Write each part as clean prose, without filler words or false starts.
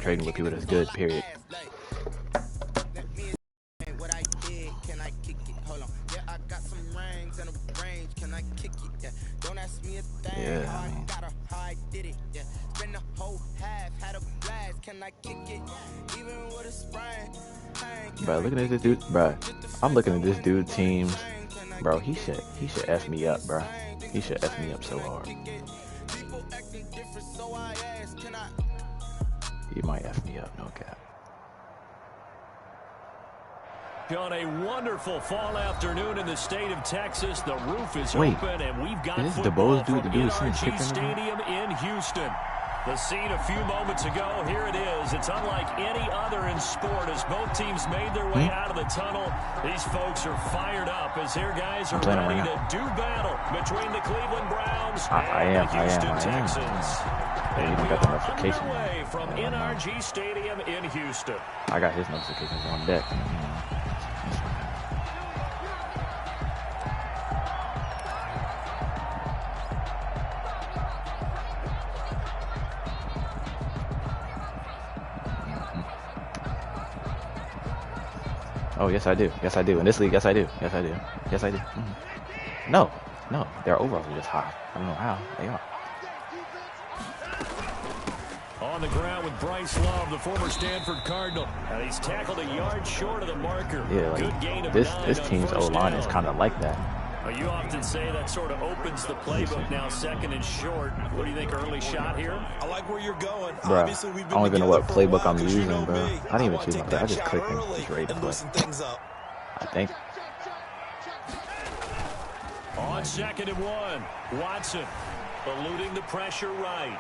trading with people that's good, period. Yeah, I mean. Bro, looking at this dude, bro. I'm looking at this dude teams, bro. He should F me up, bro. He should F me up so hard. He might F me up, no cap. On a wonderful fall afternoon in the state of Texas, the roof is open, and we've got football from NRG Stadium in Houston. The scene a few moments ago, here it is. It's unlike any other in sport as both teams made their way out of the tunnel. These folks are fired up as their guys are ready to do battle between the Cleveland Browns and the Houston Texans. Yeah, you don't got the notification. Away from NRG Stadium in Houston. I got his notifications on deck. Oh, yes, I do. Yes, I do. In this league, yes, I do. Yes, I do. Yes, I do. No. Their overalls are just high. I don't know how they are. On the ground with Bryce Love, the former Stanford Cardinal. And he's tackled a yard short of the marker. Yeah, like, good gain of this team's O-line is kind of like that. You often say that sort of opens the playbook now, second and short. What do you think, early shot here? I like where you're going. Bro, I don't even know what playbook I'm using, bro. I didn't even choose that. I just clicked and just ready to play. I think. On 2nd and 1, Watson eluding the pressure right.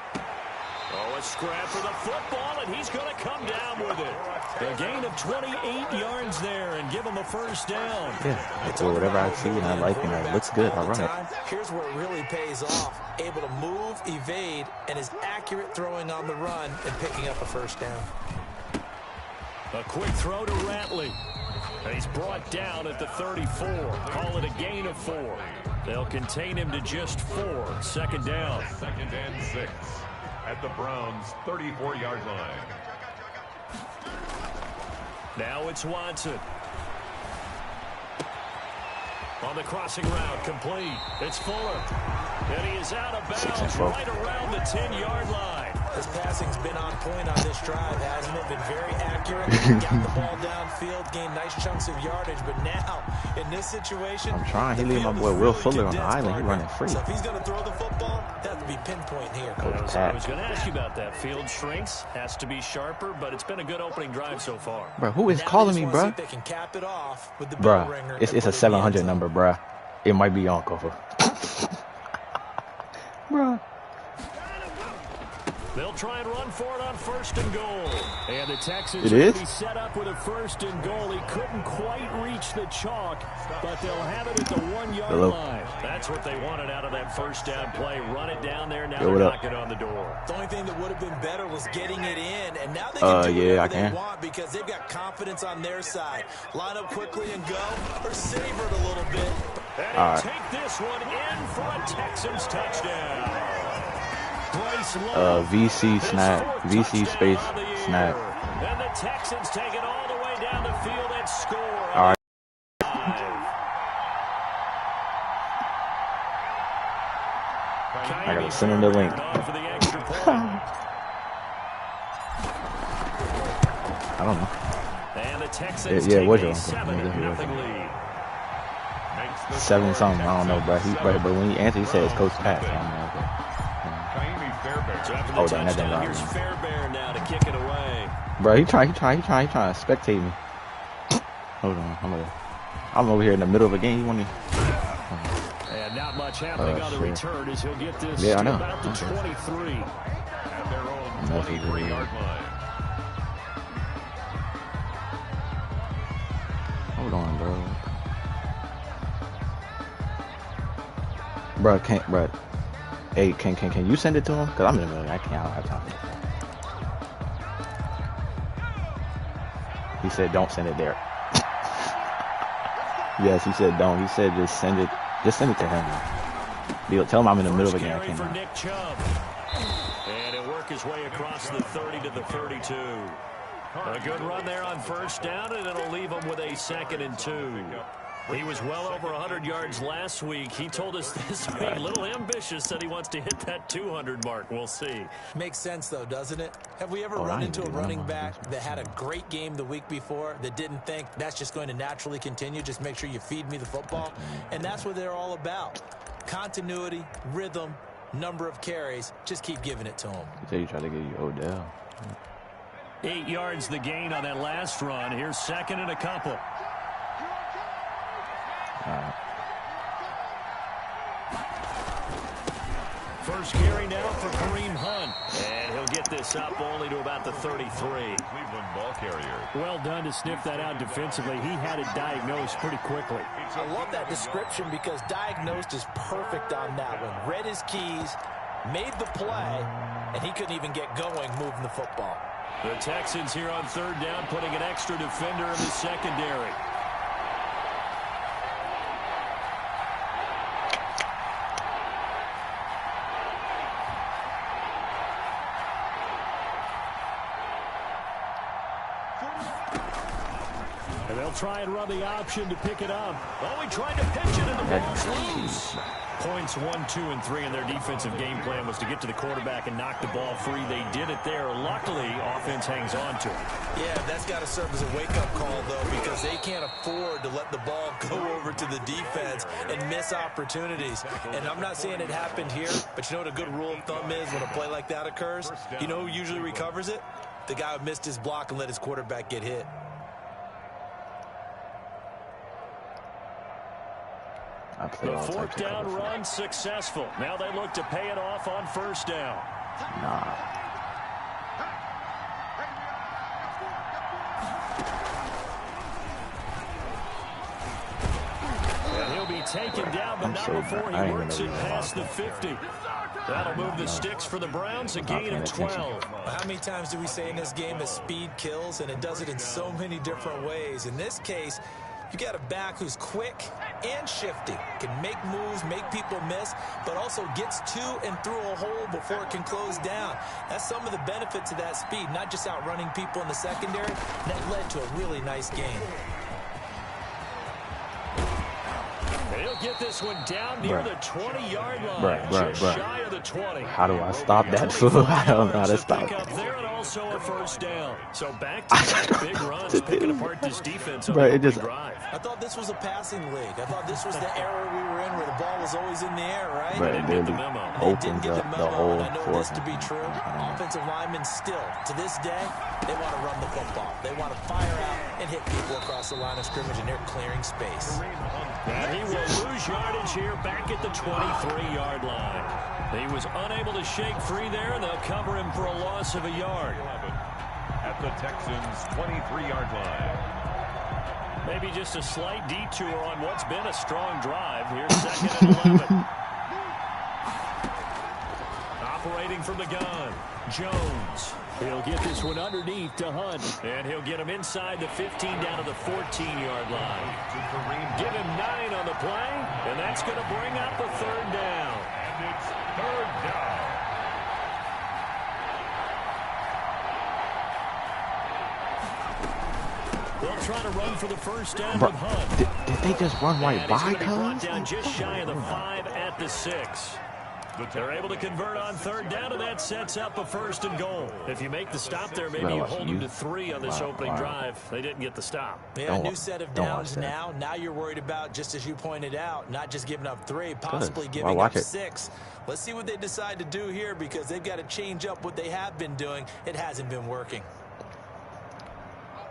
Oh, a scrap for the football, and he's going to come down with it. A gain of 28 yards there and give him a first down. Yeah, so whatever I see and I like and it looks good, I'll run it. Here's where it really pays off. Able to move, evade, and is accurate throwing on the run and picking up a first down. A quick throw to Ratley. He's brought down at the 34. Call it a gain of 4. They'll contain him to just 4. 2nd down. 2nd and 6. At the Browns' 34-yard line. Now it's Watson. On the crossing route, complete. It's Fuller. And he is out of bounds right around the 10-yard line. His passing's been on point on this drive, hasn't it? Been very accurate. Got the ball downfield, gained nice chunks of yardage. But now, in this situation, I'm trying. He leave my boy Will Fuller on the island. He's running free. So if he's going to throw the football, that has to be pinpoint here. I was going to ask you about that. Field shrinks, has to be sharper, but it's been a good opening drive so far. Bro, who is calling me, bro? They can cap it off with the bro, it's a 700 number, bro. It might be on cover. Bro. They'll try and run for it on 1st and goal. And the Texans will be set up with a 1st and goal. He couldn't quite reach the chalk, but they'll have it at the 1-yard line. That's what they wanted out of that first down play. Run it down there. Now they're knocking on the door. The only thing that would have been better was getting it in. And now they can do whatever they want because they've got confidence on their side. Line up quickly and go, or savor it a little bit. And take this one in for a Texans touchdown. VC snap, VC space snap. And the Texans take it all the way down the field and score. All right. I gotta send him the link. I don't know. And the Texans yeah, what's your 7 something? I don't know, bro. But when he answered, he said it's Coach Pat. So I don't know. Oh, that didn't lie. Here's Fairbairn now to kick it away. Bro, he trying to spectate me. Hold on, I'm over here in the middle of a game. You want me? And not much happening on the return as he'll get this to about the 23. At their own 23-yard line. Hold on, bro. Bro. Hey, can you send it to him? Because I'm in the middle. I don't have time for that. He said don't send it there. Yes, he said don't. He said just send it to him. Tell him I'm in the middle of a game. I can't. And it worked work his way across the 30 to the 32. A good run there on first down, and it'll leave him with a 2nd and 2. He was well over 100 yards last week. He told us this week, a little ambitious, said he wants to hit that 200 mark. We'll see. Makes sense, though, doesn't it? Have we ever run into a running back that had a great game the week before that didn't think that's just going to naturally continue? Just make sure you feed me the football. And that's what they're all about. Continuity, rhythm, number of carries. Just keep giving it to them. You say you try to get you Odell. 8 yards the gain on that last run. Here's 2nd and a couple. First carry now for Kareem Hunt. And he'll get this up only to about the 33. Cleveland ball carrier. Well done to sniff that out defensively. He had it diagnosed pretty quickly. I love that description because diagnosed is perfect on that one. Read his keys, made the play, and he couldn't even get going moving the football. The Texans here on 3rd down, putting an extra defender in the secondary. And they'll try and run the option to pick it up. Oh, he tried to pitch it, and the ball's loose. Points 1, 2, and 3 in their defensive game plan was to get to the quarterback and knock the ball free. They did it there. Luckily, offense hangs on to it. Yeah, that's got to serve as a wake-up call, though, because they can't afford to let the ball go over to the defense and miss opportunities. And I'm not saying it happened here, but you know what a good rule of thumb is when a play like that occurs? You know who usually recovers it? The guy who missed his block and let his quarterback get hit. The 4th down run successful. Now they look to pay it off on 1st down. And he'll be taken down, but not before he works it past the 50. That'll move the sticks for the Browns, a gain of 12. How many times do we say in this game that speed kills, and it does it in so many different ways? In this case, you got a back who's quick and shifty, can make moves, make people miss, but also gets to and through a hole before it can close down. That's some of the benefits of that speed, not just outrunning people in the secondary. That led to a really nice game. He'll get this one down near the 20-yard line. Just shy of the 20. How do I stop that fool? I don't know how to stop it. There and also a 1st down. So back to big runs, picking apart this defense on the drive. I thought this was a passing league. I thought this was the era we were in where the ball was always in the air, right? But it didn't get the memo. Opens up the whole I know this to be true. Offensive linemen still, to this day, they want to run the football. They want to fire out and hit people across the line of scrimmage, and they're clearing space. And he will lose yardage here back at the 23-yard line. He was unable to shake free there, and they'll cover him for a loss of a yard. At the Texans' 23-yard line. Maybe just a slight detour on what's been a strong drive. Here's 2nd and 11. Operating from the gun, Jones. He'll get this one underneath to Hunt. And he'll get him inside the 15 down to the 14-yard line. Give him 9 on the play, and that's going to bring up a 3rd down. And it's 3rd down. They'll try to run for the 1st down with Hunt. Did they just run right by Cuz? Down just shy of the 5 at the 6. They're able to convert on 3rd down, and that sets up a 1st and goal. If you make the stop there, maybe you hold them to 3 on this opening drive. They didn't get the stop. Yeah, a new set of downs now. Now you're worried about, just as you pointed out, not just giving up 3, possibly giving up 6. Let's see what they decide to do here, because they've got to change up what they have been doing. It hasn't been working.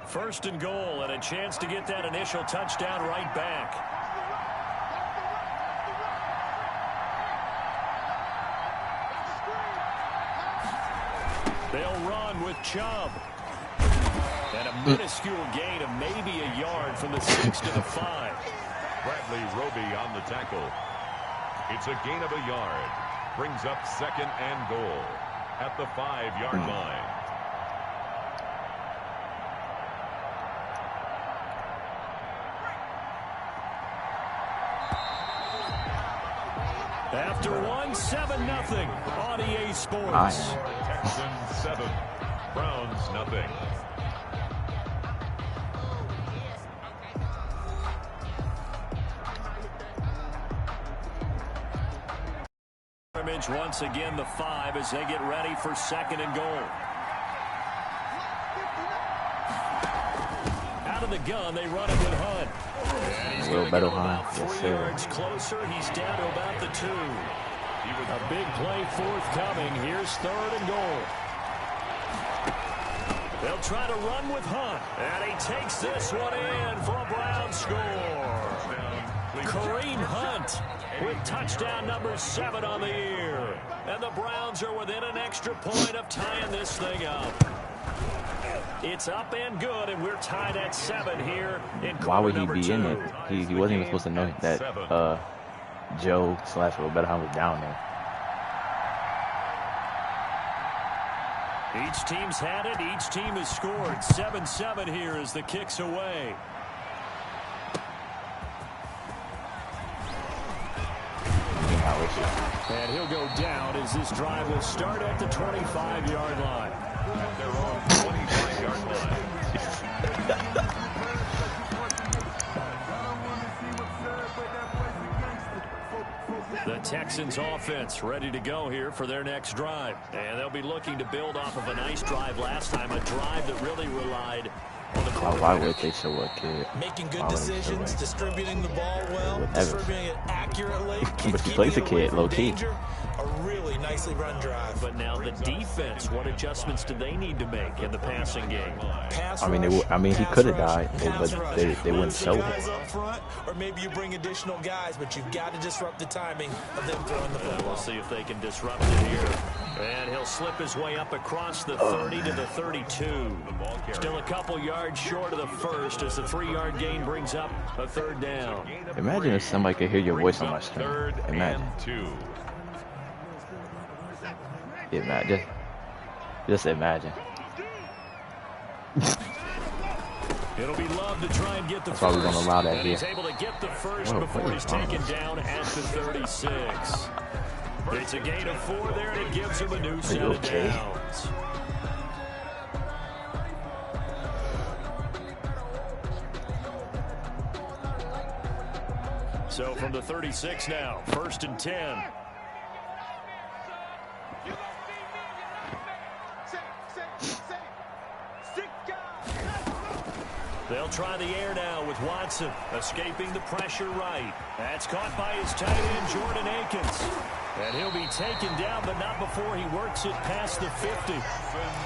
1st and goal, and a chance to get that initial touchdown right back. They'll run with Chubb. And a minuscule gain of maybe a yard from the 6 to the 5. Bradley Roby on the tackle. It's a gain of a yard. Brings up 2nd and goal at the 5-yard line. After 1, 7-0 on EA Sports. Texans 7, Browns nothing. Once again, the 5 as they get ready for 2nd and goal. Out of the gun, they run it with Hunt. And he's going to get about 3 yards closer. He's down to about the 2. A big play forthcoming. Here's 3rd and goal. They'll try to run with Hunt. And he takes this one in for a Brown score. Kareem Hunt with touchdown number 7 on the year. And the Browns are within an extra point of tying this thing up. It's up and good, and we're tied at 7 here in quarter. Why would he be 2. in it? He wasn't even supposed to know that Joe/Roberto Hunt was down there. Each team's had it. Each team has scored. 7-7 here as the kick's away. And he'll go down as this drive will start at the 25-yard line. At their own 25-yard line. The Texans offense ready to go here for their next drive. And they'll be looking to build off of a nice drive last time, a drive that really relied on the quarterback. Why would they show a kid? Making good decisions, distributing the ball well, distributing it accurately. But he plays a kid, low-key. A really nicely run drive. But now the defense, what adjustments do they need to make in the passing game? He could have died, but they wouldn't show it. Up front, or maybe you bring additional guys, but you've got to disrupt the timing of them throwing the football. We'll see if they can disrupt it here. And he'll slip his way up across the 30 to the 32. Still a couple yards short of the first as the 3-yard gain brings up a 3rd down. Imagine if somebody could hear your voice on my screen. Imagine. Just imagine. It'll be Love to try and get the That's why we're going to allow that here. He's able to get the first before he's taken down at the 36. It's a gain of 4 there, and it gives him a new set of downs. So from the 36 now, 1st and 10. They'll try the air now with Watson escaping the pressure right. That's caught by his tight end, Jordan Akins. And he'll be taken down, but not before he works it past the 50.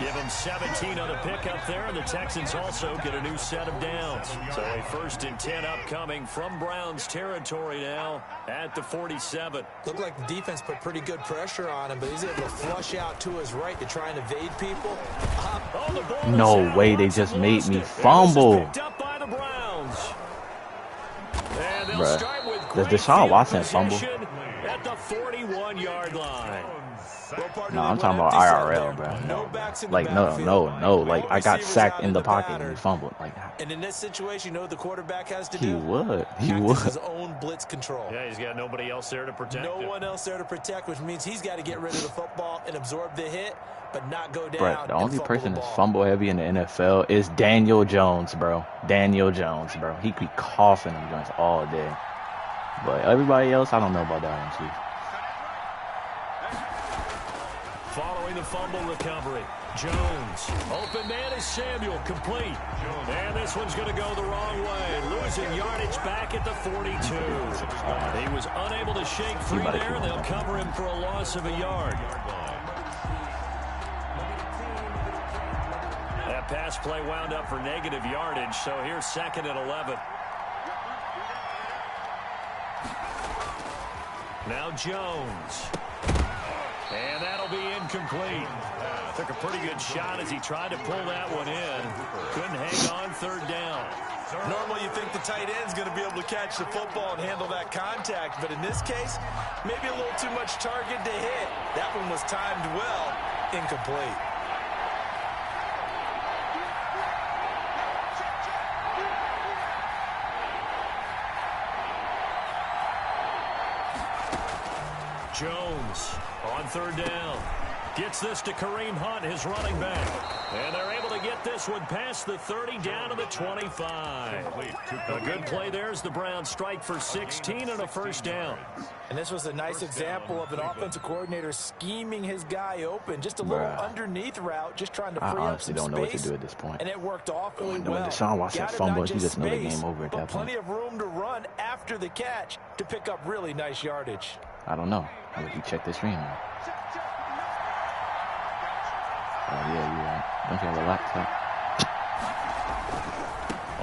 Give him 17 on the pickup there, and the Texans also get a new set of downs. So a 1st and 10 upcoming from Browns territory now at the 47. Looked like the defense put pretty good pressure on him, but he's able to flush out to his right to try and evade people. No way, they just made me fumble. Picked up by the Browns. And they'll Bruh. start with Does great Deshaun field Watson fumble? possession at the 41-yard line. No, I'm talking about IRL, bro. No. Like, no. Like, I got sacked in the pocket and he fumbled. Like, and in this situation, you know what the quarterback has to he do? would. His own blitz control. Yeah, he's got nobody else there to protect him. No one else there to protect, which means he's got to get rid of the football and absorb the hit, but not go down. Bro, the only person that's fumble heavy in the NFL is Daniel Jones, bro. Daniel Jones, bro. He be coughing them joints all day. But everybody else, I don't know about that one, Chief. Following the fumble recovery, Jones. Open man is Samuel, complete. And this one's going to go the wrong way. Losing yardage back at the 42. He was unable to shake free there, and they'll cover him for a loss of a yard. That pass play wound up for negative yardage, so here's 2nd and 11. Now Jones. And that'll be incomplete. Took a pretty good shot as he tried to pull that one in. Couldn't hang on 3rd down. Normally you think the tight end's going to be able to catch the football and handle that contact, but in this case, maybe a little too much target to hit. That one was timed well. Incomplete. Jones on 3rd down. Gets this to Kareem Hunt, his running back. And they're able to get this one past the 30 down to the 25. A good play there as the Browns strike for 16 and a first down. And this was a nice example of an offensive coordinator scheming his guy open. Just a little underneath route, just trying to free up some space. I honestly don't know what to do at this point. And it worked awfully well. When Deshaun Watson fumbled, you just know the game over at that point. Plenty of room to run after the catch to pick up really nice yardage. I don't know. I'll let you check the screen now. Oh, yeah, you're right. Don't you have a laptop?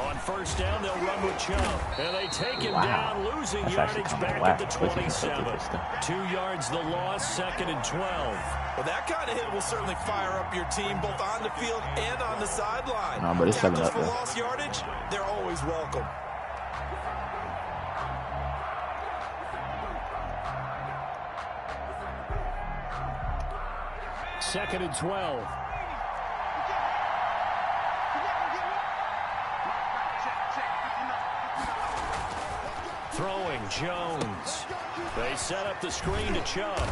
On first down, they'll run with Chubb. And they take him down, losing yardage back at the 27. 2 yards the loss, 2nd and 12. Well, that kind of hit will certainly fire up your team, both on the field and on the sideline. No, but it's 7 up for lost yardage, they're always welcome. Second and 12. Throwing Jones. They set up the screen to Chubb.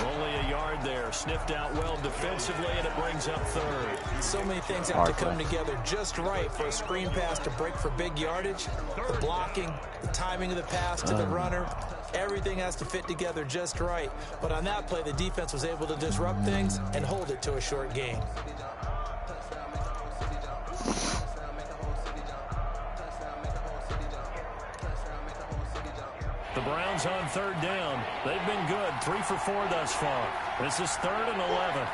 Only a yard there. Sniffed out well defensively, and it brings up 3rd. So many things have to come together just right for a screen pass to break for big yardage. The blocking, the timing of the pass to the runner. Everything has to fit together just right. But on that play, the defense was able to disrupt things and hold it to a short gain. The Browns on 3rd down. They've been good. 3 for 4 thus far. This is 3rd and 11.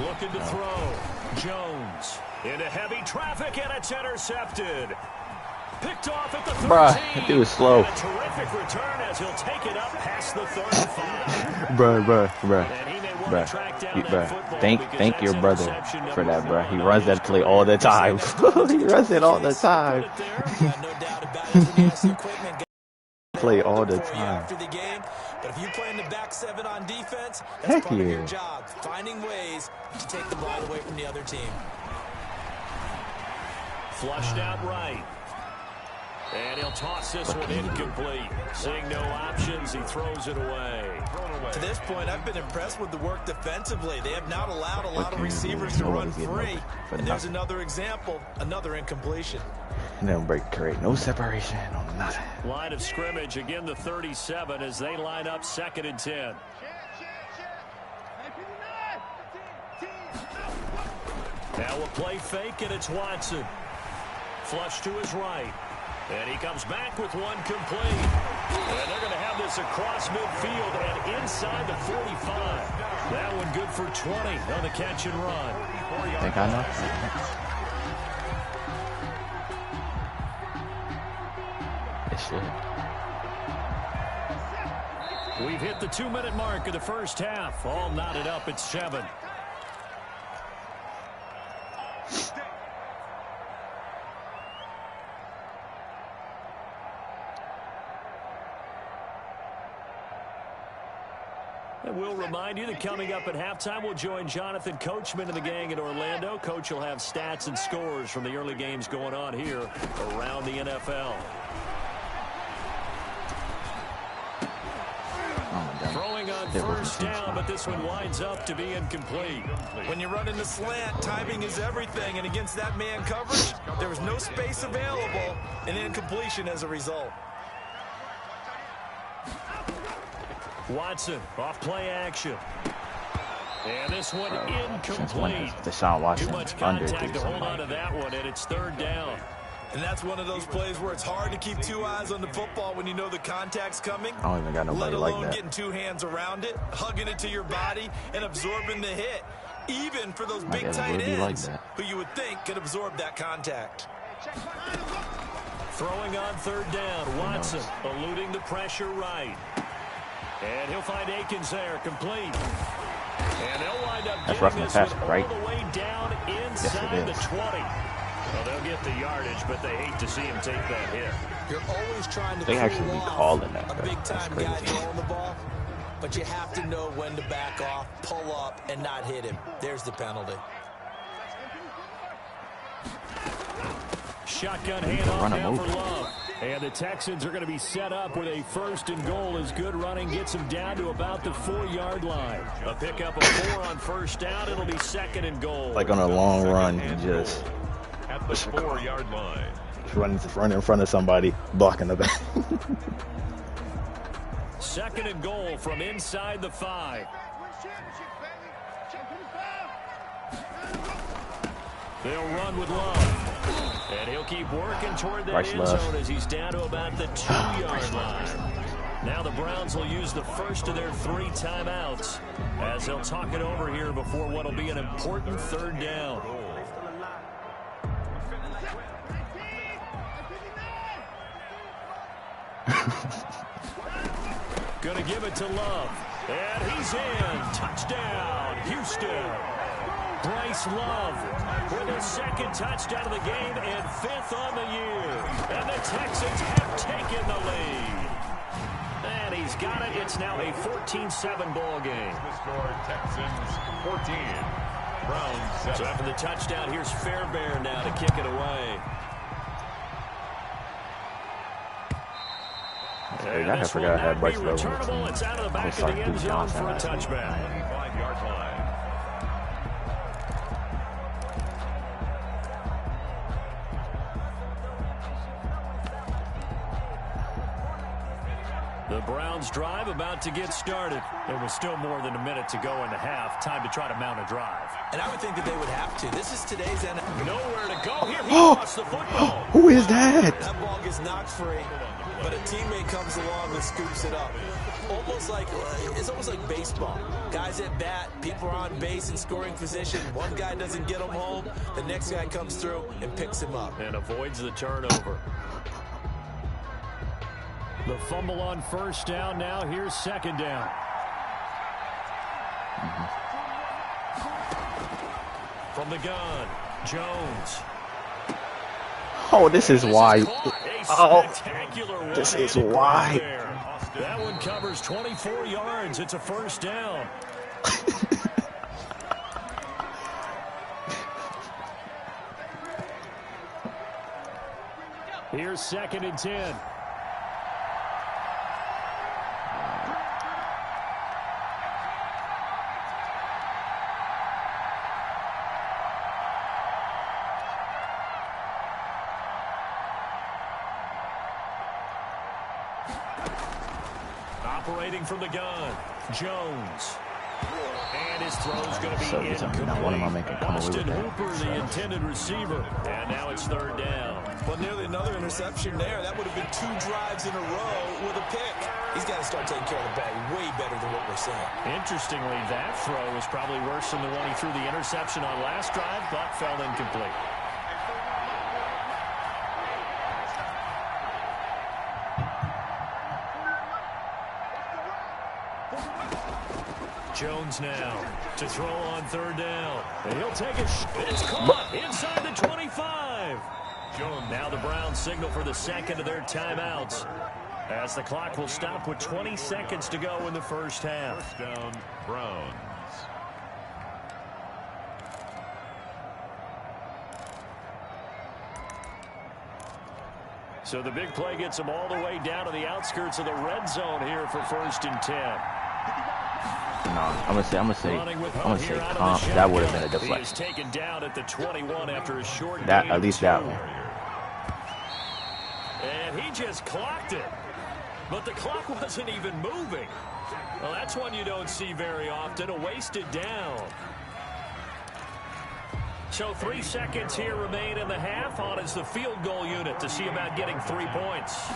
Looking to throw. Jones into heavy traffic, and it's intercepted. Picked off at the 13. Bruh, that dude is slow. A terrific return as he'll take it up past the 35. Bruh. Thank your brother for that, bruh. He runs that play all the time. He runs it all the time. Play all the time. But if you play in the back 7 on defense, that's part of your job. Finding ways to take the ball away from the other team. Flushed out right. And he'll toss this one incomplete. Seeing no options, he throws it away. To this point, I've been impressed with the work defensively. They have not allowed a lot of receivers to run free. And there's another example, another incompletion. No break, create no separation, no nothing. Line of scrimmage, again the 37 as they line up 2nd and 10. Now a play fake, and it's Watson. Flush to his right. And he comes back with one complete. And they're going to have this across midfield and inside the 45. That one good for 20 on the catch and run. Think I know. We've hit the 2-minute mark of the first half. All knotted up at 7. And we'll remind you that coming up at halftime, we'll join Jonathan Coachman and the gang in Orlando. Coach will have stats and scores from the early games going on here around the NFL. Throwing on first down, but this one winds up to be incomplete. When you run in the slant, timing is everything, and against that man coverage, there was no space available, and incompletion as a result. Watson off play action. And this one incomplete. Deshaun Watson too much contact to hold on to that one, and it's 3rd down. And that's one of those plays where it's hard to keep 2 eyes on the football when you know the contact's coming. I don't even got nobody like that. Let alone getting 2 hands around it, hugging it to your body, and absorbing the hit. Even for those big tight ends, who you would think could absorb that contact. Throwing on 3rd down, Watson eluding the pressure right. And he'll find Akins there, complete. And they'll wind up getting this one all the way down inside the 20. Well, they'll get the yardage, but they hate to see him take that hit. You're always trying to they actually be calling that. A big-time guy throwing the ball, but you have to know when to back off, pull up, and not hit him. There's the penalty. Shotgun handoff now for Love. And the Texans are going to be set up with a 1st and goal as good running gets them down to about the 4-yard line. A pickup of 4 on 1st down. It'll be 2nd and goal. Like on a long run, he just at the 4-yard line. Just running in front of somebody, blocking the back. 2nd and goal from inside the 5. They'll run with Love. And he'll keep working toward that end zone as he's down to about the 2-yard line. Now the Browns will use the 1st of their 3 timeouts as they'll talk it over here before what will be an important 3rd down. Gonna give it to Love. And he's in. Touchdown, Houston. Bryce Love with his 2nd touchdown of the game and 5th on the year. And the Texans have taken the lead. And he's got it. It's now a 14-7 ball game. The score, Texans 14. Browns 7. So after the touchdown, here's Fairbairn now to kick it away. I forgot I had Bryce Love. It's out of the back of the end zone for a touchback. 5-yard line. The Browns drive about to get started. There was still more than a minute to go in the half. Time to try to mount a drive. And I would think that they would have to. This is today's NFL. Nowhere to go here. He lost the football. Who is that? That ball gets knocked free, but a teammate comes along and scoops it up. It's almost like baseball. Guys at bat, people are on base in scoring position. One guy doesn't get him home. The next guy comes through and picks him up. And avoids the turnover. The fumble on 1st down. Now here's 2nd down. From the gun, Jones. Oh, this is why. Oh, this is why. That one covers 24 yards. It's a 1st down. Here's 2nd and 10. Operating from the gun, Jones. And his throw's going to be incomplete. Austin Hooper, the intended receiver. And now it's 3rd down. Well, nearly another interception there. That would have been 2 drives in a row with a pick. He's got to start taking care of the bag way better than what we're seeing. Interestingly, that throw was probably worse than the one he threw the interception on last drive, but fell incomplete. Jones now to throw on 3rd down. And he'll take it. It's caught inside the 25. Jones. Now the Browns signal for the 2nd of their timeouts as the clock will stop with 20 seconds to go in the 1st half. 1st down, Browns. So the big play gets them all the way down to the outskirts of the red zone here for 1st and 10. No, I'm gonna say comp. That would have been a deflection. He is taken down at the 21 after a short that at least that one. And he just clocked it, but the clock wasn't even moving. Well, that's one you don't see very often. A wasted down. So 3 seconds here remain in the half. On is the field goal unit to see about getting 3 points.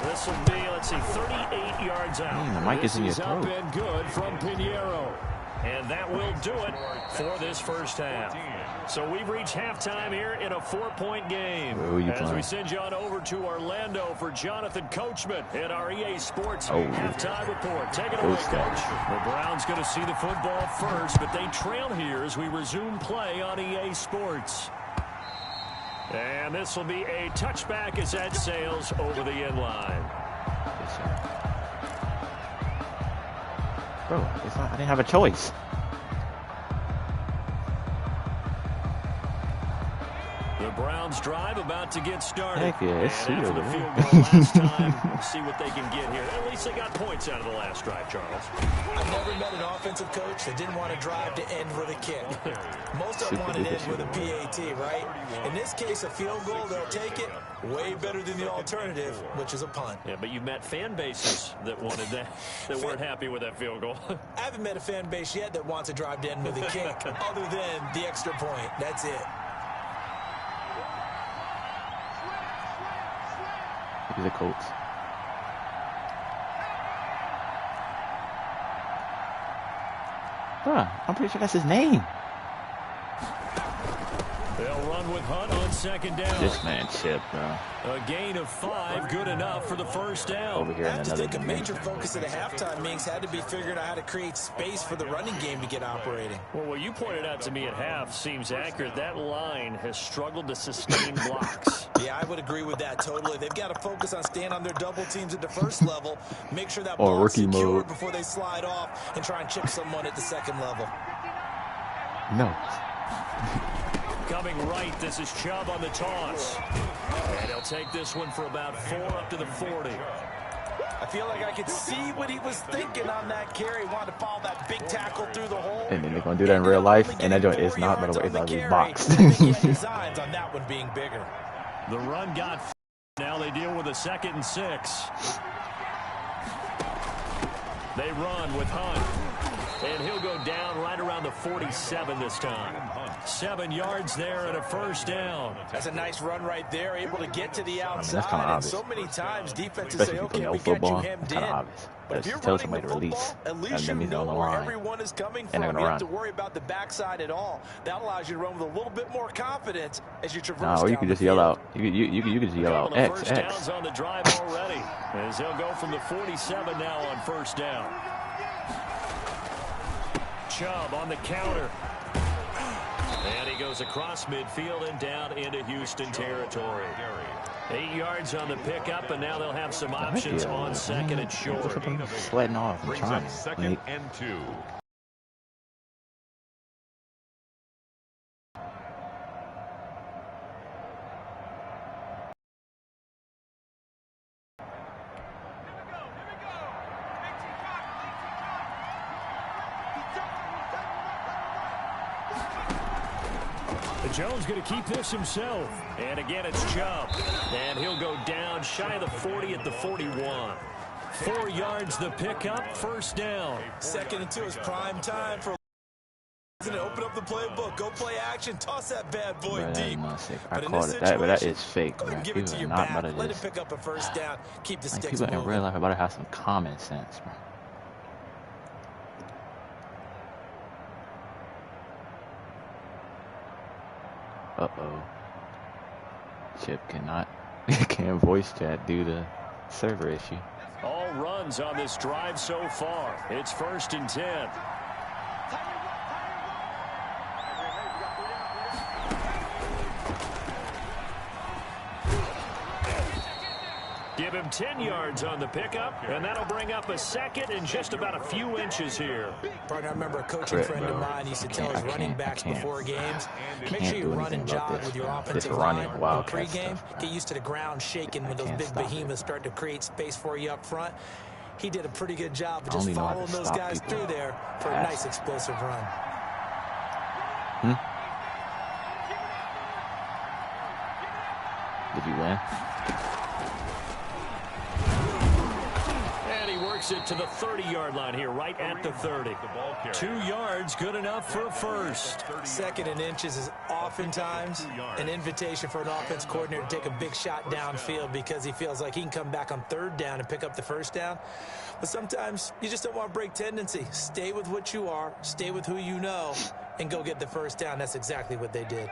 This will be, let's see, 38 yards out. The mic is in your throat. This is up and good from Pinheiro. And that will do it for this 1st half. So we've reached halftime here in a 4-point game. As we send you on over to Orlando for Jonathan Coachman in our EA Sports halftime report. Take it away, Coach. The Browns going to see the football first, but they trail here as we resume play on EA Sports. And this will be a touchback as that sails over the end line. Bro, I didn't have a choice. The Browns drive about to get started. Heck yeah, it's and after the man. field goal last time, we'll see what they can get here. At least they got points out of the last drive, Charles. I've never met an offensive coach that didn't want to drive to end with a kick. Most of them want to end with a PAT, right? In this case, a field goal, they'll take it. Way better than the alternative, which is a punt. Yeah, but you've met fan bases that wanted that, that weren't happy with that field goal. I haven't met a fan base yet that wants to drive to end with a kick, other than the extra point. That's it. Look at the Colts. Bruh, I'm pretty sure that's his name. They'll run with Hunt on second down. This man Chip, bro. A gain of 5, good enough for the first down. Over here I in have to another think a major dimension. focus of the halftime meetings had to be figuring out how to create space for the running game to get operating. Well, what you pointed out to me at half seems accurate. That line has struggled to sustain blocks. Yeah, I would agree with that totally. They've got to focus on staying on their double teams at the first level, make sure that Or ball's rookie secured mode. before they slide off, and try and chip someone at the second level. No. Coming right, this is Chubb on the toss. And he'll take this one for about 4 up to the 40. I feel like I could see what he was thinking on that carry. He wanted to follow that big tackle through the hole. And then they're going to do that in real life, and that joint is not, by the way, it's already boxed. I think he had designs on that one being bigger. The run got now they deal with a 2nd and 6. They run with Hunt. And he'll go down right around the 47 this time. 7 yards there and a first down. That's a nice run right there, able to get to the outside. that's kinda and obvious. so many times defenses Especially say, if you okay, know we football, got you hemmed it's in. kind of obvious. But if Just you're tell running somebody the to release, football, at and least that you means they're know on the where line. everyone is coming And from. they're You gonna don't run. have to worry about the backside at all. That allows you to run with a little bit more confidence as you traverse Nah, or you down could the just yell field. out. You could just yell out X, First X. downs on the drive already. As they'll go from the 47 now on first down. Chubb on the counter. And he goes across midfield and down into Houston territory. 8 yards on the pickup, and now they'll have some options on 2nd and short. Sweating off and Brings trying. up 2nd and 2. Jones going to keep this himself. And again, it's Chubb. And he'll go down shy of the 40 at the 41. 4 yards the pickup, first down. 2nd and 2 is prime time for open up the playbook, go play action, toss that bad boy Bro, deep. I But in caught this it, but that situation, is fake, go bro. ahead and give it to People your are not back. about to Let him just, pick up a first down. Keep the like, sticks people in moving. real life are about to have some common sense, bro. Uh-oh. Chip can't voice chat due to server issue. All runs on this drive so far. It's 1st and 10. Give him 10 yards on the pickup, and that'll bring up a 2nd and just about a few inches here. Partner, I remember a coaching friend of mine used to tell his running backs before games, make sure you run and jog with your offensive line pregame. Get used to the ground shaking when those big behemoths start to create space for you up front. He did a pretty good job of just following those guys through there for a nice explosive run. Did you win? It to the 30-yard line here, right at the 30. 2 yards, good enough for a first. 2nd and inches is oftentimes an invitation for an offense coordinator to take a big shot downfield because he feels like he can come back on 3rd down and pick up the first down. But sometimes you just don't want to break tendency. Stay with what you are, stay with who you know, and go get the first down. That's exactly what they did.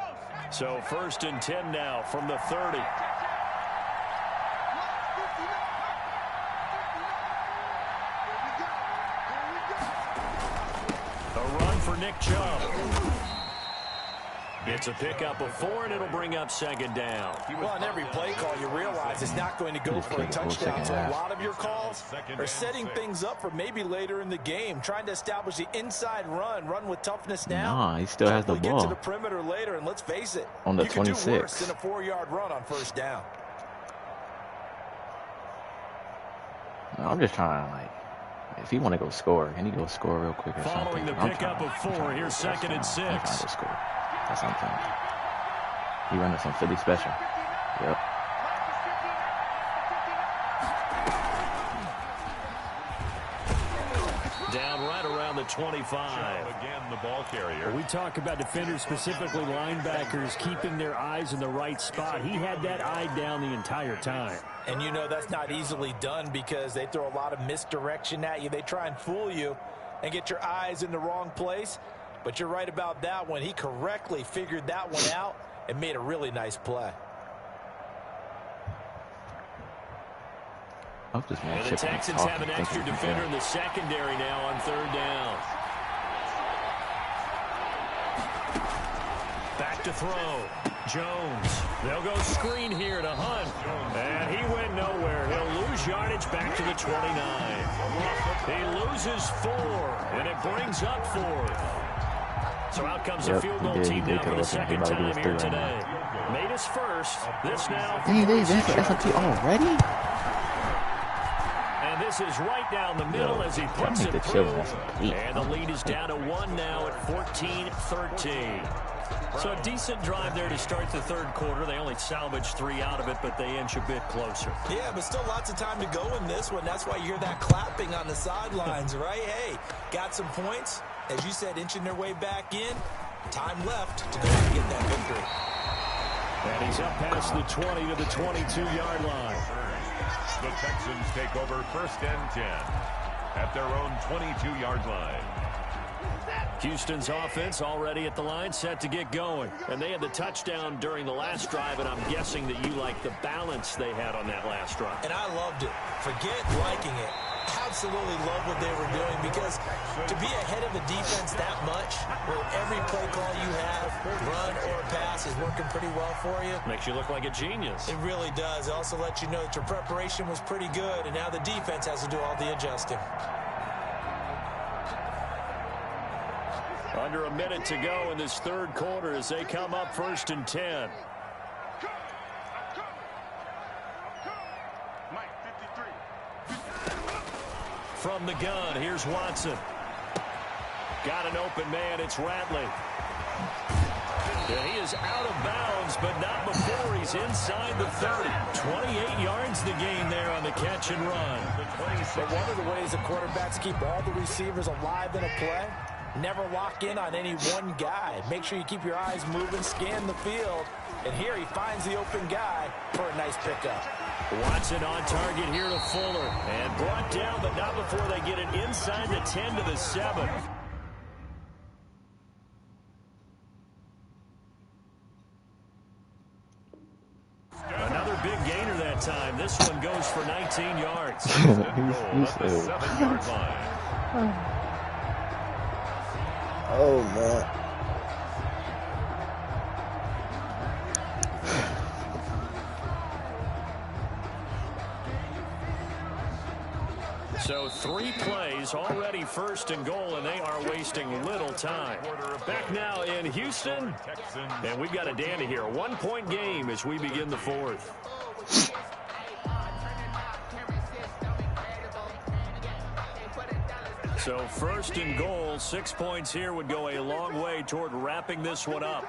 So 1st and 10 now from the 30. For Nick Chubb. It's a pickup of 4, and it'll bring up second down. Well, on every play call, you realize it's not going to go for a touchdown. So a lot of your calls are setting things up for maybe later in the game, trying to establish the inside run with toughness now. Nah, he still has the ball. Get to the perimeter later, and let's face it, on the you 26. can do worse than a 4-yard run on first down. I'm just trying to, like, if he want to go score, can he go score real quick or Following something? the pickup of 4, here's second and 6. I'm trying to score. That's what I'm saying. He running some Philly special. Yep. Down right around the 25. Again, the ball carrier. We talk about defenders, specifically linebackers, keeping their eyes in the right spot. He had that eye down the entire time. And you know that's not easily done because they throw a lot of misdirection at you. They try and fool you and get your eyes in the wrong place. But you're right about that one. He correctly figured that one out and made a really nice play. And the Texans have an extra defender in the secondary now on third down. Back to throw. Jones. They'll go screen here to Hunt. And he went nowhere. He'll lose yardage back to the 29. He loses 4, and it brings up 4th. So out comes the field goal team now for the second time here today. Made us first. This now. Dang, they SMT already? And this is right down the middle as he puts it through. And the lead is down to 1 now at 14-13. So a decent drive there to start the third quarter. They only salvaged 3 out of it, but they inch a bit closer. Yeah, but still lots of time to go in this one. That's why you hear that clapping on the sidelines, right? Hey, got some points. As you said, inching their way back in. Time left to go and get that victory. And he's up past the 20 to the 22-yard line. The Texans take over 1st and 10 at their own 22-yard line. Houston's offense already at the line, set to get going. And they had the touchdown during the last drive, and I'm guessing that you like the balance they had on that last drive. And I loved it. Forget liking it. Absolutely love what they were doing, because to be ahead of a defense that much, where every play call you have, run or pass, is working pretty well for you. Makes you look like a genius. It really does. It also lets you know that your preparation was pretty good, and now the defense has to do all the adjusting. Under a minute to go in this third quarter as they come up 1st and 10. From the gun, here's Watson. Got an open man, it's Ratley. And he is out of bounds, but not before he's inside the 30. 28 yards the gain there on the catch and run. But one of the ways the quarterbacks keep all the receivers alive in a play, never lock in on any one guy. Make sure you keep your eyes moving, scan the field. And here he finds the open guy for a nice pickup. Watson on target here to Fuller. And brought down, but not before they get it inside the 10 to the 7. Another big gainer that time. This one goes for 19 yards. Oh, man. So 3 plays, already 1st and goal, and they are wasting little time. Back now in Houston, and we've got a dandy here. 1-point game as we begin the 4th. So 1st and goal, 6 points here would go a long way toward wrapping this one up.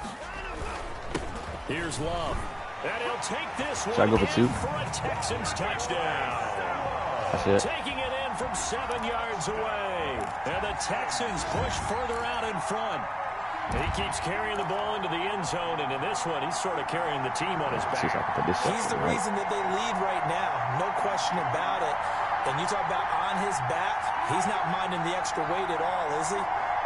Here's Love. And he'll take this one in for a Texans touchdown. That's it. Taking it in from 7 yards away. And the Texans push further out in front. He keeps carrying the ball into the end zone, and in this one, he's sort of carrying the team on his back. He's the reason that they lead right now. No question about it. And you talk about on his back, he's not minding the extra weight at all, is he?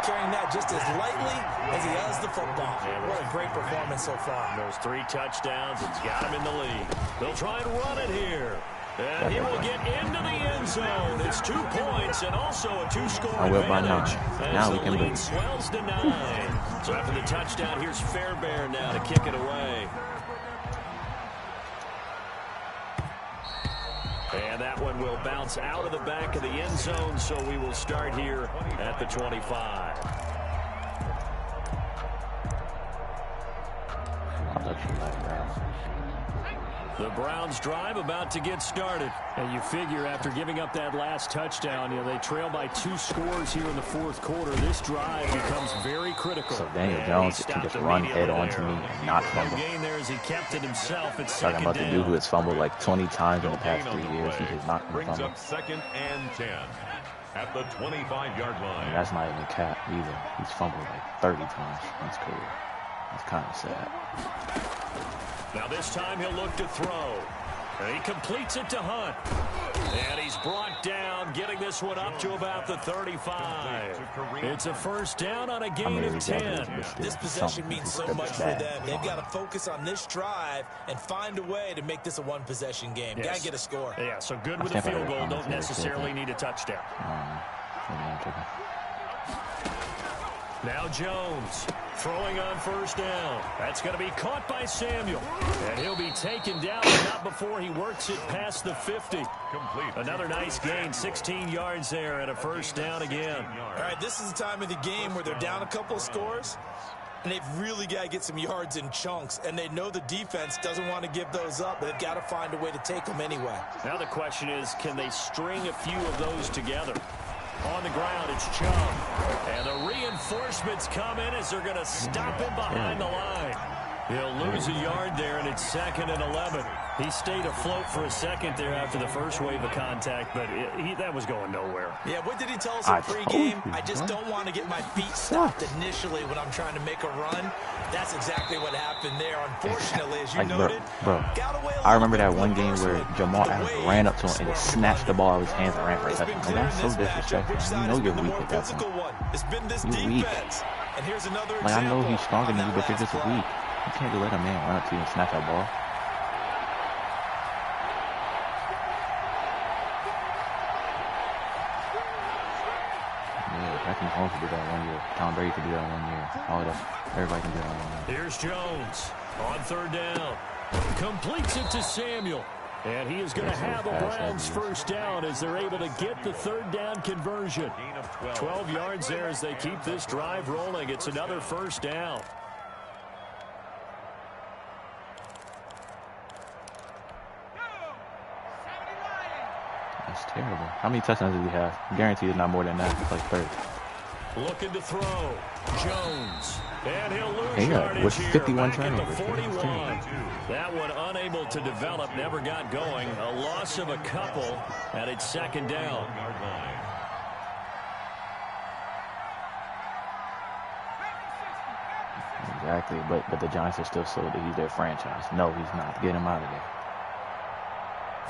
Carrying that just as lightly as he does the football. What a great performance so far. Those 3 touchdowns, it's got him in the lead. They'll try and run it here. And he will get into the end zone. It's 2 points and also a 2-score advantage. Now we can lead swells to 9. So after the touchdown, here's Fairbairn now to kick it away. And that one will bounce out of the back of the end zone, so we will start here at the 25. The Browns drive about to get started. And you figure after giving up that last touchdown, they trail by 2 scores here in the fourth quarter. This drive becomes very critical. So Daniel Jones can just run head on to me and not fumble. Gain there as he kept it himself. It's talking about the dude who has fumbled like 20 times in the past 3 years. He has not brings fumbled. up 2nd and 10 at the 25-yard line. And that's not even cap either. He's fumbled like 30 times in his career. It's kind of sad. Now this time he'll look to throw. And he completes it to Hunt. And he's brought down, getting this one up to about the 35. It's a first down on a gain of 10. This possession means so much for them. They've got to focus on this drive and find a way to make this a one-possession game. Got to get a score. Yeah, so good with a field goal. Don't necessarily need a touchdown. Now Jones throwing on first down. That's going to be caught by Samuel. And he'll be taken down, but not before he works it past the 50. Complete. Another nice gain, 16 yards there and a first down again. All right, this is the time of the game where they're down a couple of scores, and they've really got to get some yards in chunks, and they know the defense doesn't want to give those up, but they've got to find a way to take them anyway. Now the question is, can they string a few of those together? On the ground, it's Chubb. And the reinforcements come in as they're going to stop him behind the line. He'll lose a yard there, and it's 2nd and 11. He stayed afloat for a second there after the first wave of contact, but that was going nowhere. Yeah, what did he tell us in pregame? I just don't want to get my feet stopped initially when I'm trying to make a run. That's exactly what happened there. Unfortunately, as you noted, got away I remember that one game where Jamal Adams ran up to him and just snatched the ball out of his hands and ran for a touchdown. Like, that's so disrespectful. You know you're weak at that point. You're weak. Like, I know he's stronger than you, but you're just weak. You can't just let a man run up to you and snatch that ball. Yeah, Patrick Mahomes could do that 1 year. Tom Brady could do that 1 year. Everybody can do that 1 year. Here's Jones on third down. Completes it to Samuel. And he is going to have a Browns first down as they're able to get the third down conversion. 12 yards there as they keep this drive rolling. It's another first down. That's terrible. How many touchdowns did he have? Guaranteed it's not more than that. It's like 30. Looking to throw. Jones. And he'll lose yardage with 51 here back at the turnovers. 41. That one unable to develop, never got going. A loss of a couple, and it's 2nd down. Exactly, but the Giants are still sold that he's their franchise. No, he's not. Get him out of there.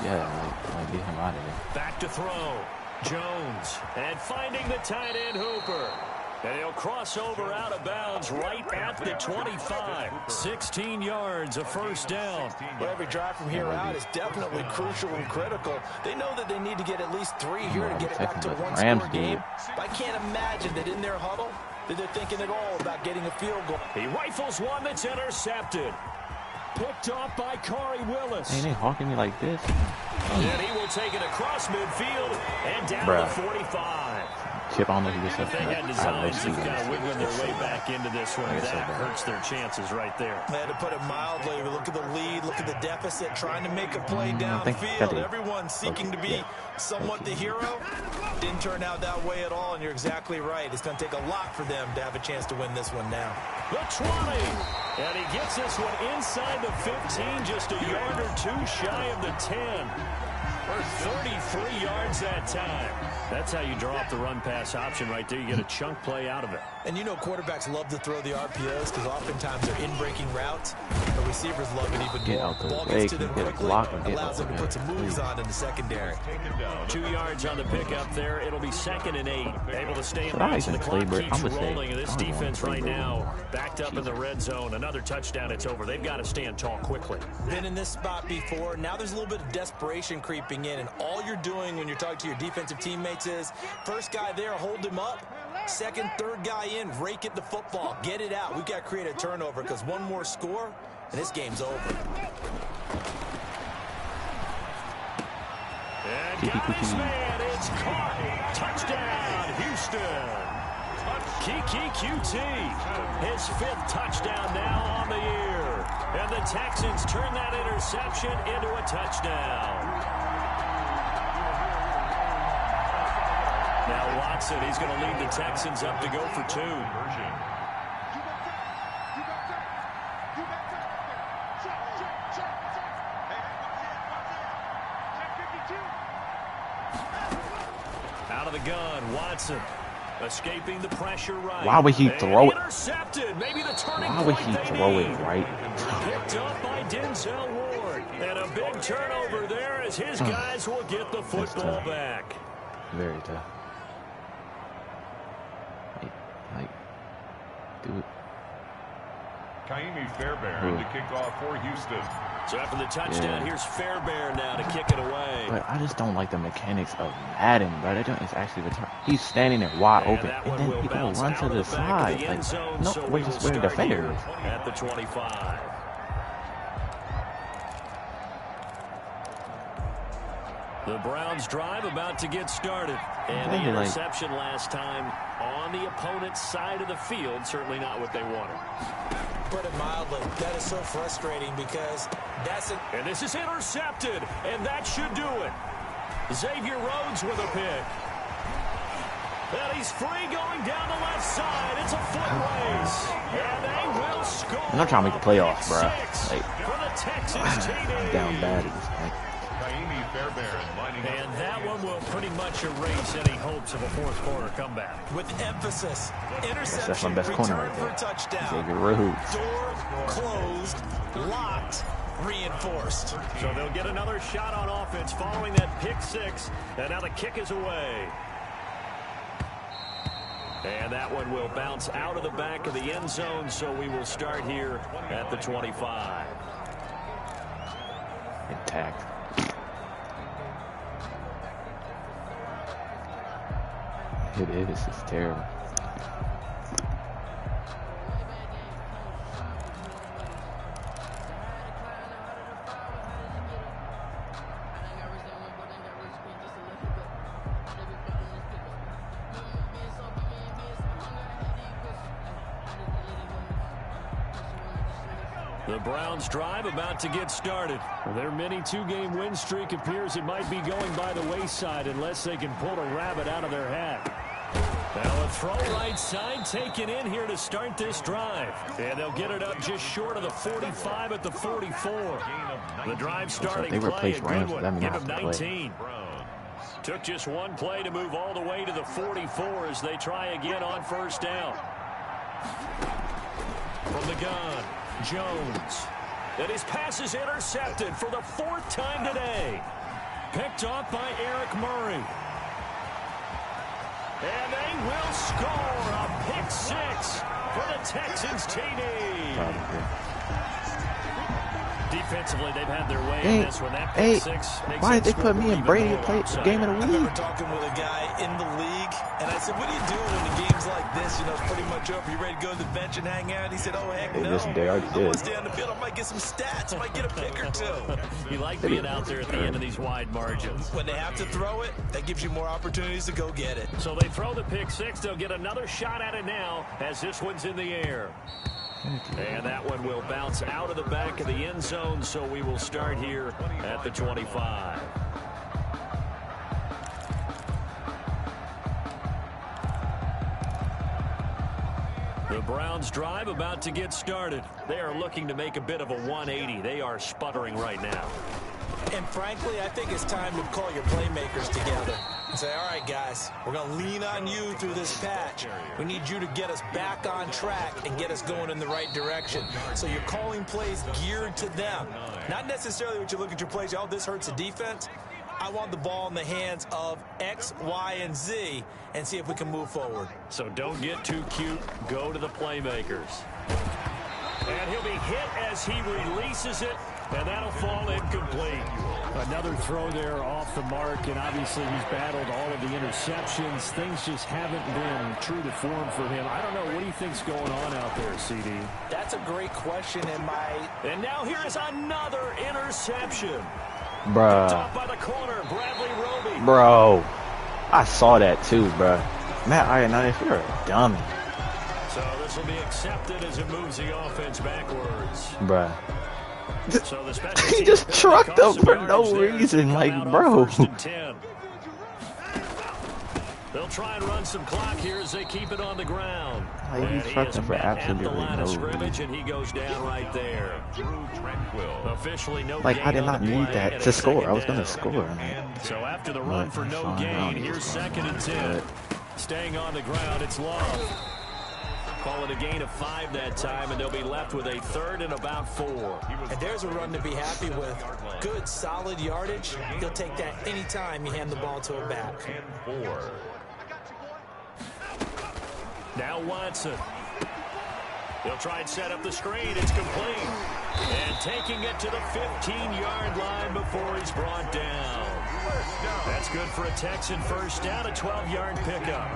Yeah, like get him out of there. Back to throw. Jones. And finding the tight end Hooper. And he'll cross over out of bounds right at the 25. 16 yards, a first down. Well, every drive from here out is definitely crucial and critical. They know that they need to get at least 3 here to get it back to a one-score game. But I can't imagine that in their huddle that they're thinking at all about getting a field goal. He rifles one that's intercepted. Picked off by Corey Willis. Ain't they hawking me like this? And he will take it across midfield and down to 45. Chip, I don't know if you just said they had designs of kind of wiggling their way back into this one. That hurts their chances right there. To put it mildly, look at the lead, look at the deficit, trying to make a play downfield. Everyone seeking to be somewhat the hero. Didn't turn out that way at all, and you're exactly right. It's going to take a lot for them to have a chance to win this one now. The 20. And he gets this one inside the 15, just a yard or two shy of the 10. 33 yards that time. That's how you draw up the run-pass option right there. You get a chunk play out of it. And you know quarterbacks love to throw the RPOs because oftentimes they're in-breaking routes. The receivers love it even more. The ball gets to them quickly, allows them to put some moves on in the secondary. 2 yards on the pickup there. It'll be 2nd and 8. Able to stay in bounds, and the clock keeps rolling. And this defense right now backed up in the red zone. Another touchdown, it's over. They've got to stand tall quickly. Been in this spot before. Now there's a little bit of desperation creeping in, and all you're doing when you're talking to your defensive teammates is first guy there, hold him up, Second, third guy in, rake at the football. Get it out. We've got to create a turnover because one more score, and this game's over. And got his man. It's caught. Touchdown, Houston. Keke Coutee, his 5th touchdown now on the year. And the Texans turn that interception into a touchdown. Now Watson, he's going to lead the Texans up to go for 2. Out of the gun, Watson. Escaping the pressure right. Why would he throw it? Maybe the Why would he throw it right? Picked up by Denzel Ward. And a big turnover there as his guys will get the football back. Very tough. Like, dude. Ka'imi Fairbairn to kick off for Houston. So after the touchdown, here's Fairbairn now to kick it away. But I just don't like the mechanics of Madden, bro. It's actually return. He's standing there wide open, and then he gonna run to the side. Like, no, we're just where the defender is. At the 25. The Browns drive about to get started. And the interception last time on the opponent's side of the field, certainly not what they wanted. Put it mildly, that is so frustrating because that's it. And this is intercepted, and that should do it. Xavier Rhodes with a pick. And he's free going down the left side. It's a foot race. And they will score. I'm not trying to make the playoffs, bro. Like, for the Texans I'm down bad at this point. And that one will pretty much erase any hopes of a fourth-quarter comeback. With emphasis, interception, that's my best corner right there. Xavier Rhodes. Door closed, locked, reinforced. So they'll get another shot on offense following that pick 6. And now the kick is away. And that one will bounce out of the back of the end zone, so we will start here at the 25. Intact. It is. It's terrible. The Browns drive about to get started. Their mini 2-game win streak appears it might be going by the wayside unless they can pull a rabbit out of their hat. Now a throw right side taken in here to start this drive. And they'll get it up just short of the 45 at the 44. The drive starting play, a good one. Give them 19. Took just one play to move all the way to the 44 as they try again on first down. From the gun, Jones. And his pass is intercepted for the 4th time today. Picked off by Eric Murray. And they will score a pick 6 for the Texans TD. Defensively, they've had their way in this one. That pick 6 makes why did they put me and Brady play game of the week? I remember talking with a guy in the league, and I said, what do you do when the game's like this? You know, it's pretty much over. You ready to go to the bench and hang out? He said, oh, heck no. Listen, they already I'm did. going to stay on the field. I might get some stats. I might get a pick or 2. You like being out there at the end of these wide margins. When they have to throw it, that gives you more opportunities to go get it. So they throw the pick 6. They'll get another shot at it now as this one's in the air. And that one will bounce out of the back of the end zone, so we will start here at the 25. The Browns drive about to get started. They are looking to make a bit of a 180. They are sputtering right now. And frankly, I think it's time to call your playmakers together and say, all right, guys, we're going to lean on you through this patch. We need you to get us back on track and get us going in the right direction. So you're calling plays geared to them. Not necessarily what you look at your plays, oh, this hurts the defense. I want the ball in the hands of X, Y, and Z and see if we can move forward. So don't get too cute. Go to the playmakers. And he'll be hit as he releases it. And that'll fall incomplete. Another throw there off the mark, and obviously he's battled all of the interceptions. Things just haven't been true to form for him. I don't know. What do you think's going on out there, CD? That's a great question. And now here is another interception. Bruh. Top by the corner, Bradley Roby. Bro. I saw that too, bruh. Matt Ioannidis, you're a dummy. So this will be accepted as it moves the offense backwards. Bruh. So he just trucked up for no reason, like, bro. They'll try and run some clock here as they keep it on the ground. Like, he's trucking for absolutely no reason. And he goes down right there. Officially no like, I did not need that to score. I was going to score. score. So after the run for no gain, here's 2nd and 10. Staying on the ground, it's Love. Call it a gain of 5 that time, and they'll be left with a 3rd and about 4. And there's a run to be happy with. Good, solid yardage. He'll take that anytime you hand the ball to a back. Now Watson. He'll try and set up the screen. It's complete. And taking it to the 15-yard line before he's brought down. That's good for a Texan first down, a 12-yard pickup.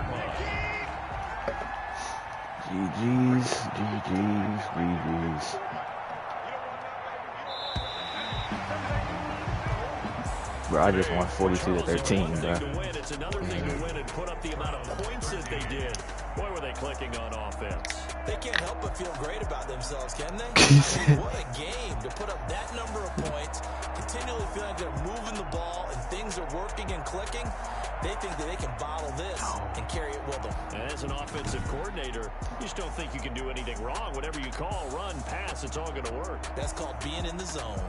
GG's, GG's, GG's. Bro, I just won 42-13, bro. It's another thing to win and put up the amount of points that they did. Boy, were they clicking on offense. They can't help but feel great about themselves, can they? I mean, what a game to put up that number of points, continually feeling like they're moving the ball and things are working and clicking. They think that they can bottle this and carry it with them. And as an offensive coordinator, you just don't think you can do anything wrong. Whatever you call, run, pass, it's all going to work. That's called being in the zone.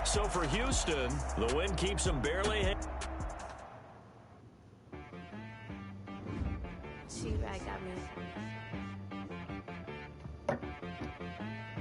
So for Houston, the win keeps them barely. She got me.